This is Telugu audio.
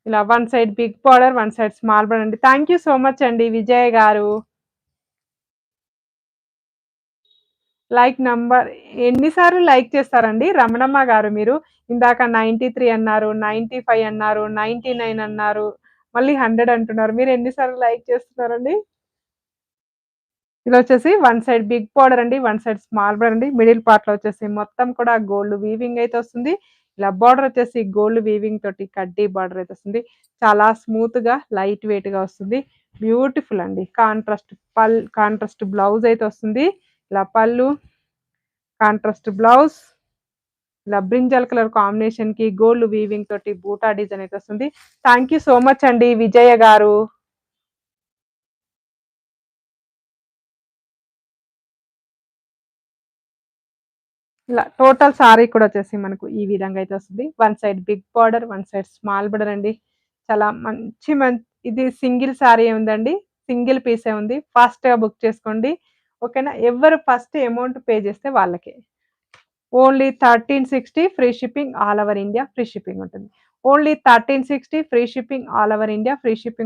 ఇలా one side big border, one side small border అండి. థాంక్ యూ సో మచ్ అండి విజయ గారు. లైక్ నంబర్ ఎన్ని సార్లు లైక్ చేస్తారండి రమణమ్మ గారు మీరు? ఇందాక 93 అన్నారు, 95 అన్నారు, 99 అన్నారు, మళ్ళీ 100 అంటున్నారు. మీరు ఎన్ని సార్లు లైక్ చేస్తున్నారండి? ఇదొచ్చేసి వన్ సైడ్ బిగ్ బార్డర్ అండి. వన్ సైడ్ స్మాల్ బార్డర్ అండి. మిడిల్ పార్ట్‌లో వచ్చేసి మొత్తం కూడా గోల్డ్ వీవింగ్ అయితే వస్తుంది. ఇలా బార్డర్ వచ్చేసి గోల్డ్ వీవింగ్ తోటి కడ్డీ బార్డర్ అయితే వస్తుంది. చాలా స్మూత్‌గా, లైట్ వెయిట్‌గా వస్తుంది. బ్యూటిఫుల్ అండి. కాంట్రాస్ట్ బ్లౌజ్ అయితే వస్తుంది. ఇలా పళ్ళు, కాంట్రాస్ట్ బ్లౌజ్, ఇలా బ్రింజాల్ కలర్ కాంబినేషన్‌కి గోల్డ్ వీవింగ్ తోటి బూటా డిజైన్ అయితే వస్తుంది. థాంక్ యూ సో మచ్ అండి విజయ గారు. ఇలా టోటల్ సారీ కూడా వచ్చేసి మనకు ఈ విధంగా అయితే వస్తుంది. One side big border, one side small border అండి. చాలా మంచి ఇది సింగిల్ సారీ ఉందండి. సింగిల్ పీసే ఉంది. ఫాస్ట్‌గా బుక్ చేసుకోండి. ఓకేనా. ఎవరు ఫస్ట్ అమౌంట్ పే చేస్తే వాళ్ళకే. Only 1360 free shipping all over India free shipping ఉంటుంది. Only 1360 free shipping all over India free shipping